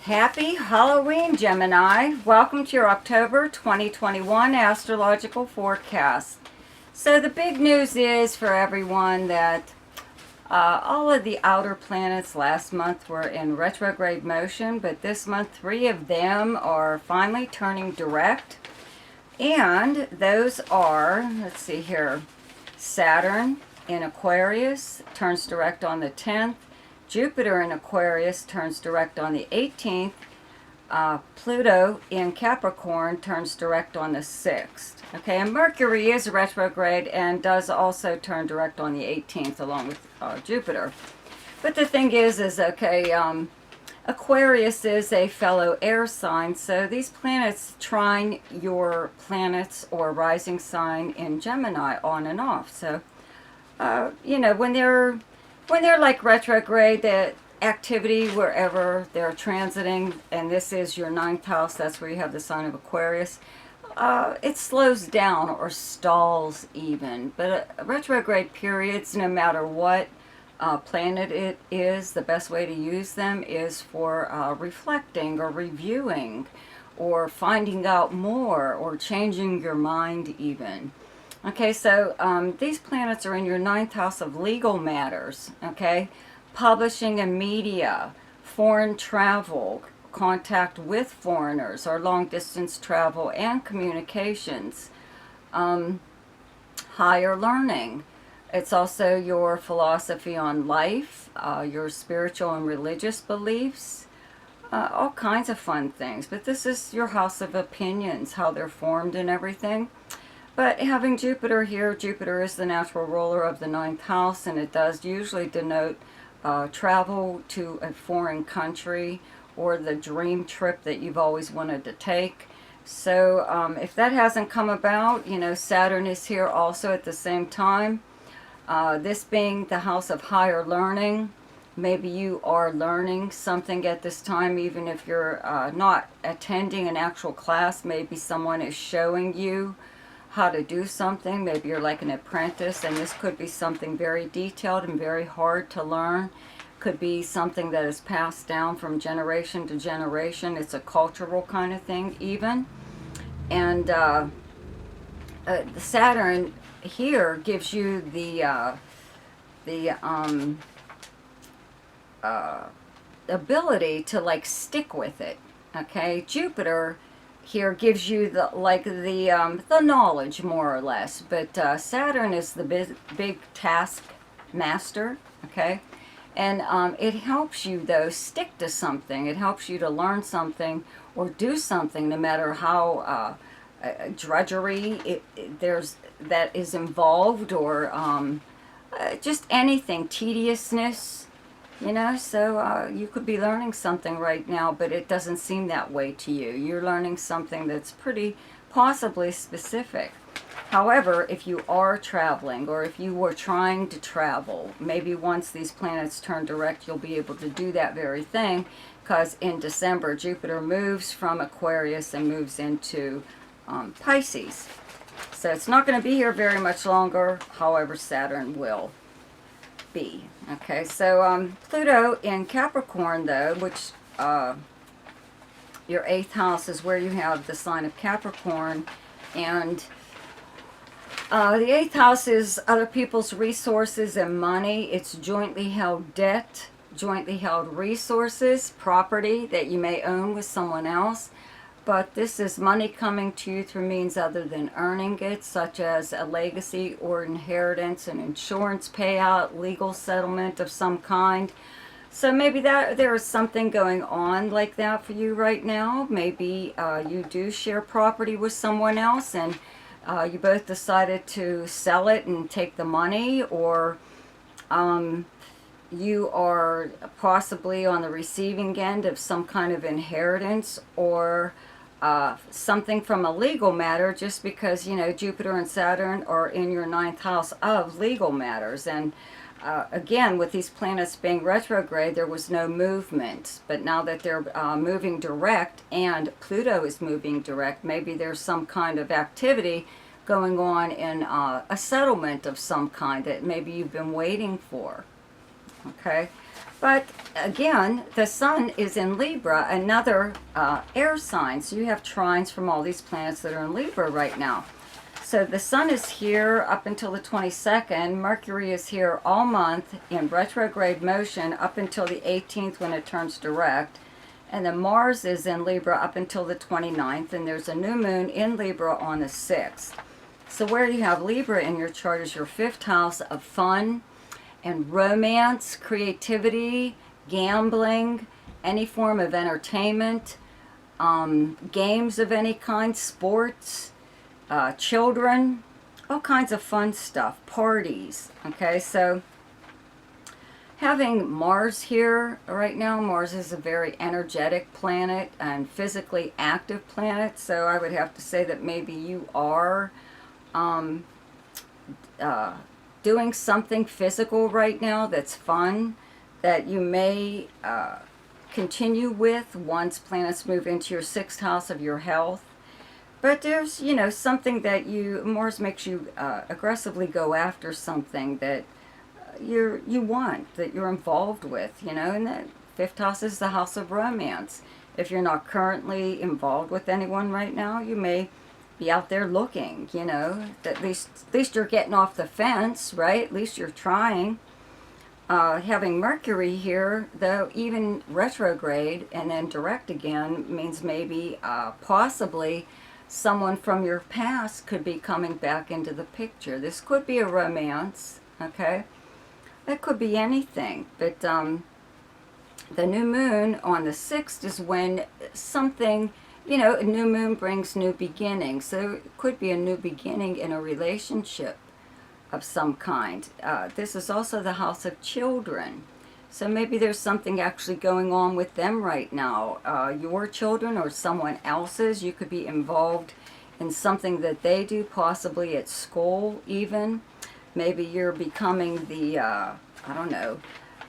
Happy Halloween, Gemini. Welcome to your October 2021 astrological forecast. So the big news is for everyone that all of the outer planets last month were in retrograde motion, but this month 3 of them are finally turning direct. And those are, let's see here, Saturn in Aquarius turns direct on the 10th. Jupiter in Aquarius turns direct on the 18th. Pluto in Capricorn turns direct on the 6th. Okay, and Mercury is retrograde and does also turn direct on the 18th along with Jupiter. But the thing is okay, Aquarius is a fellow air sign, so these planets trine your planets or rising sign in Gemini on and off. So, when they're like retrograde, the activity wherever they're transiting, and this is your 9th house, that's where you have the sign of Aquarius, it slows down or stalls even. But retrograde periods, no matter what planet it is, the best way to use them is for reflecting or reviewing or finding out more or changing your mind even. Okay, so these planets are in your 9th house of legal matters, okay? Publishing and media, foreign travel, contact with foreigners, or long-distance travel and communications, higher learning. It's also your philosophy on life, your spiritual and religious beliefs, all kinds of fun things. But this is your house of opinions, how they're formed and everything. But having Jupiter here, Jupiter is the natural ruler of the 9th house, and it does usually denote travel to a foreign country or the dream trip that you've always wanted to take. So if that hasn't come about, Saturn is here also at the same time. This being the house of higher learning, maybe you are learning something at this time, even if you're not attending an actual class. Maybe someone is showing you how to do something. Maybe you're like an apprentice, and this could be something very detailed and very hard to learn. Could be something that is passed down from generation to generation. It's a cultural kind of thing even. And the Saturn here gives you the ability to like stick with it. Okay, Jupiter here gives you the knowledge more or less, but Saturn is the big task master. Okay, and it helps you though stick to something. It helps you to learn something or do something, no matter how drudgery that is involved, or just anything, tediousness. So you could be learning something right now, but it doesn't seem that way to you. You're learning something that's pretty possibly specific. However, if you are traveling, or if you were trying to travel, maybe once these planets turn direct, you'll be able to do that very thing, because in December, Jupiter moves from Aquarius and moves into Pisces. So it's not going to be here very much longer. However, Saturn will be. Okay, so Pluto in Capricorn, though, which your 8th house is where you have the sign of Capricorn, and the 8th house is other people's resources and money. It's jointly held debt, jointly held resources, property that you may own with someone else. But this is money coming to you through means other than earning it, such as a legacy or inheritance, an insurance payout, legal settlement of some kind. So maybe there is something going on like that for you right now. Maybe you do share property with someone else, and you both decided to sell it and take the money, or you are possibly on the receiving end of some kind of inheritance, or something from a legal matter, just because Jupiter and Saturn are in your 9th house of legal matters. And again, with these planets being retrograde, there was no movement, but now that they're moving direct and Pluto is moving direct, maybe there's some kind of activity going on in a settlement of some kind that maybe you've been waiting for. Okay, But again, the sun is in Libra, another air sign. So you have trines from all these planets that are in Libra right now. So the sun is here up until the 22nd. Mercury is here all month in retrograde motion up until the 18th when it turns direct. And then Mars is in Libra up until the 29th. And there's a new moon in Libra on the 6th. So where you have Libra in your chart is your 5th house of fun and romance, creativity, gambling, any form of entertainment, games of any kind, sports, children, all kinds of fun stuff, parties. Okay, so having Mars here right now, Mars is a very energetic planet and physically active planet, so I would have to say that maybe you are doing something physical right now that's fun, that you may continue with once planets move into your 6th house of your health. But there's, you know, something that Mars makes you aggressively go after something that you want, that you're involved with, you know, and that 5th house is the house of romance. If you're not currently involved with anyone right now, you may be out there looking, you know, at least you're getting off the fence, right? At least you're trying. Having Mercury here, though, even retrograde and then direct again, means maybe possibly someone from your past could be coming back into the picture. This could be a romance, okay? It could be anything, but the new moon on the 6th is when something, you know, a new moon brings new beginnings. So it could be a new beginning in a relationship of some kind. This is also the house of children. So maybe there's something actually going on with them right now. Your children or someone else's. You could be involved in something that they do, possibly at school even. Maybe you're becoming the, I don't know,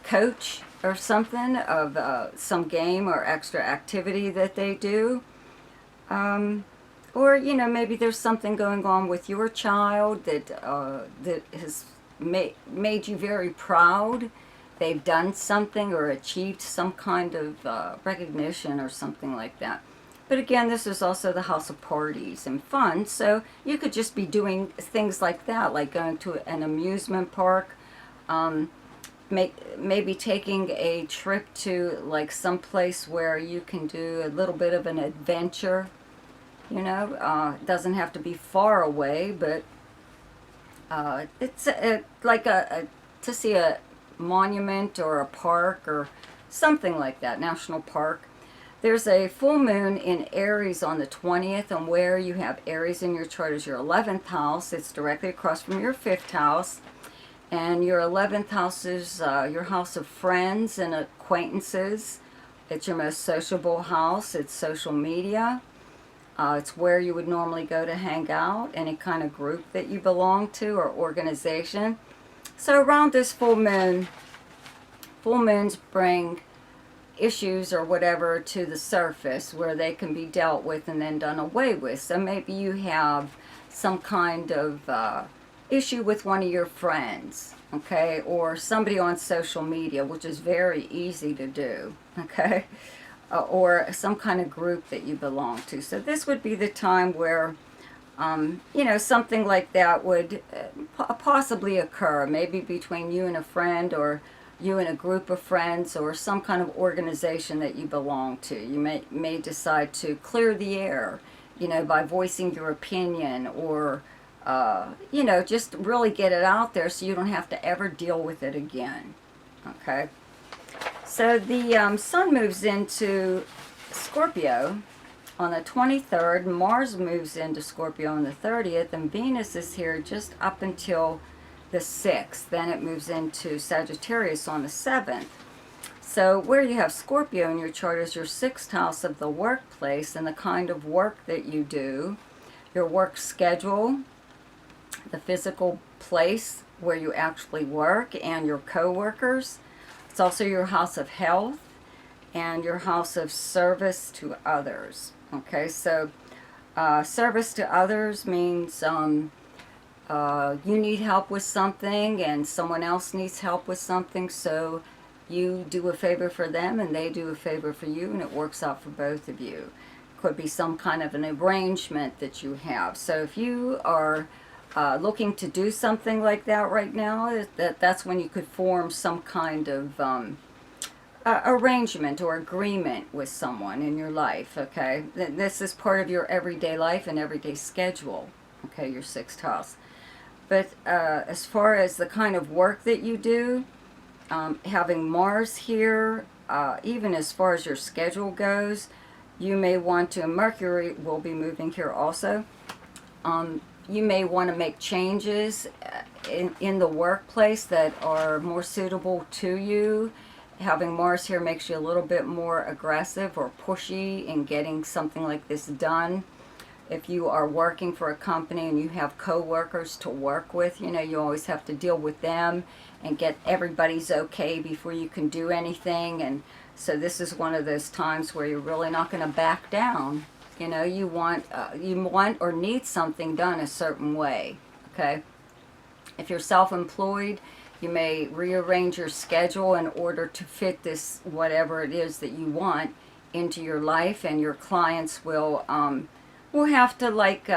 coach or something of some game or extra activity that they do. Or, you know, maybe there's something going on with your child that that has made you very proud. They've done something or achieved some kind of recognition or something like that. But again, this is also the house of parties and fun, so you could just be doing things like that, like going to an amusement park, maybe taking a trip to like some place where you can do a little bit of an adventure. You know, it doesn't have to be far away, but it's like to see a monument or a park or something like that, national park. There's a full moon in Aries on the 20th, and where you have Aries in your chart is your 11th house. It's directly across from your 5th house. And your 11th house is your house of friends and acquaintances. It's your most sociable house. It's social media. It's where you would normally go to hang out, any kind of group that you belong to or organization. So around this full moon, full moons bring issues or whatever to the surface where they can be dealt with and then done away with. So maybe you have some kind of issue with one of your friends, okay, or somebody on social media, which is very easy to do, okay, or some kind of group that you belong to. So this would be the time where, you know, something like that would possibly occur, maybe between you and a friend, or you and a group of friends, or some kind of organization that you belong to. You may decide to clear the air, you know, by voicing your opinion, or you know, just really get it out there so you don't have to ever deal with it again. Okay? So the sun moves into Scorpio on the 23rd. Mars moves into Scorpio on the 30th. And Venus is here just up until the 6th. Then it moves into Sagittarius on the 7th. So where you have Scorpio in your chart is your 6th house of the workplace and the kind of work that you do, your work schedule, the physical place where you actually work, and your co-workers. It's also your house of health and your house of service to others. Okay, so service to others means you need help with something and someone else needs help with something, so You do a favor for them and they do a favor for you, and it works out for both of you. Could be some kind of an arrangement that you have. So if you are looking to do something like that right now, that's when you could form some kind of arrangement or agreement with someone in your life, okay? This is part of your everyday life and everyday schedule, okay, your sixth house. But as far as the kind of work that you do, having Mars here, even as far as your schedule goes, you may want to, Mercury will be moving here also, you may want to make changes in the workplace that are more suitable to you. Having Mars here makes you a little bit more aggressive or pushy in getting something like this done. If you are working for a company and you have co-workers to work with, you know, you always have to deal with them and get everybody's okay before you can do anything. And so this is one of those times where you're really not going to back down. You know, you want or need something done a certain way, okay? If you're self-employed, you may rearrange your schedule in order to fit this, whatever it is that you want, into your life, and your clients will have to like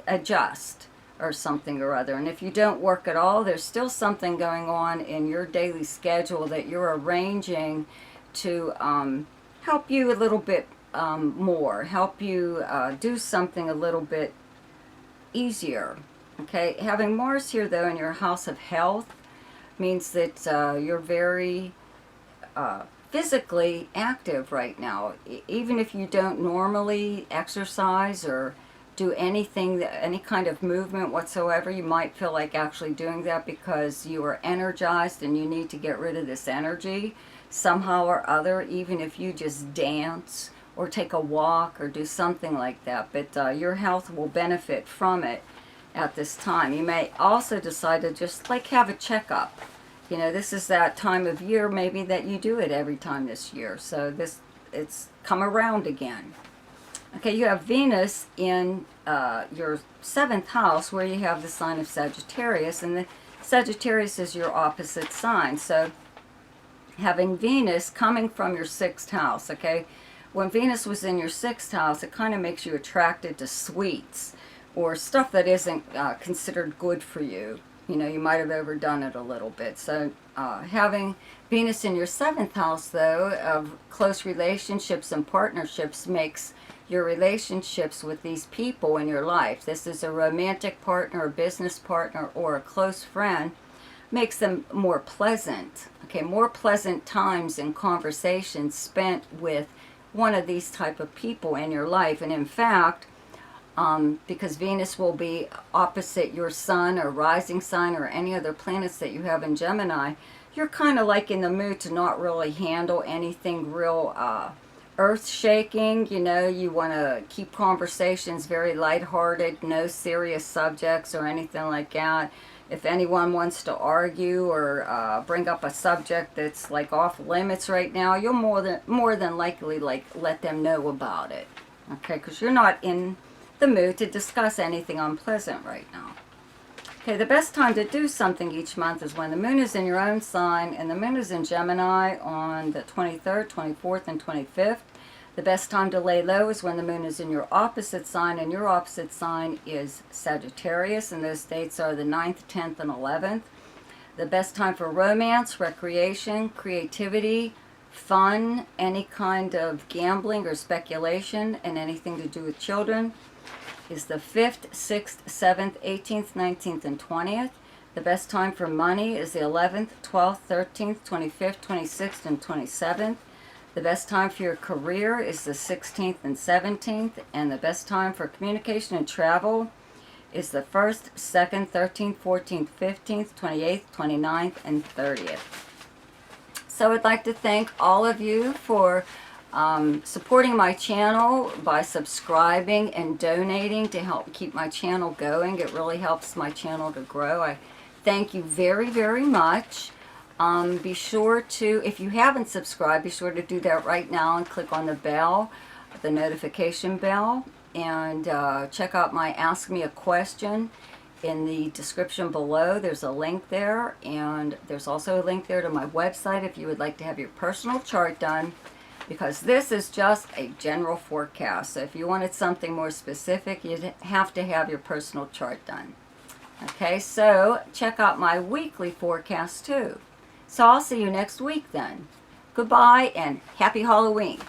adjust or something or other. And if you don't work at all, there's still something going on in your daily schedule that you're arranging to help you a little bit more, help you do something a little bit easier. Okay, having Mars here though in your house of health means that you're very physically active right now. Even if you don't normally exercise or do anything, any kind of movement whatsoever, you might feel like actually doing that because you are energized and you need to get rid of this energy somehow or other, even if you just dance or take a walk or do something like that. But your health will benefit from it at this time. You may also decide to just like have a checkup. You know, this is that time of year maybe that you do it every time this year. So it's come around again. Okay, you have Venus in your 7th house where you have the sign of Sagittarius, and the Sagittarius is your opposite sign. So having Venus coming from your 6th house, okay? When Venus was in your 6th house, it kind of makes you attracted to sweets or stuff that isn't considered good for you. You know, you might have overdone it a little bit. So having Venus in your 7th house, though, of close relationships and partnerships makes your relationships with these people in your life, this is a romantic partner, a business partner, or a close friend, makes them more pleasant. Okay, more pleasant times and conversations spent with one of these type of people in your life. And in fact, because Venus will be opposite your sun or rising sign or any other planets that you have in Gemini, you're kind of like in the mood to not really handle anything real earth-shaking. You know, you want to keep conversations very lighthearted, no serious subjects or anything like that. If anyone wants to argue or bring up a subject that's like off limits right now, you'll more than likely like let them know about it. Okay, because you're not in the mood to discuss anything unpleasant right now. Okay, the best time to do something each month is when the moon is in your own sign, and the moon is in Gemini on the 23rd, 24th, and 25th. The best time to lay low is when the moon is in your opposite sign, and your opposite sign is Sagittarius, and those dates are the 9th, 10th, and 11th. The best time for romance, recreation, creativity, fun, any kind of gambling or speculation, and anything to do with children is the 5th, 6th, 7th, 18th, 19th, and 20th. The best time for money is the 11th, 12th, 13th, 25th, 26th, and 27th. The best time for your career is the 16th and 17th. And the best time for communication and travel is the 1st, 2nd, 13th, 14th, 15th, 28th, 29th, and 30th. So I'd like to thank all of you for supporting my channel by subscribing and donating to help keep my channel going. It really helps my channel to grow. I thank you very, very much. Be sure to, if you haven't subscribed, be sure to do that right now and click on the bell, the notification bell, and check out my Ask Me a Question in the description below. There's a link there, and there's also a link there to my website if you would like to have your personal chart done, because this is just a general forecast. So if you wanted something more specific, you'd have to have your personal chart done. Okay, so check out my weekly forecast too. So I'll see you next week then. Goodbye and happy Halloween.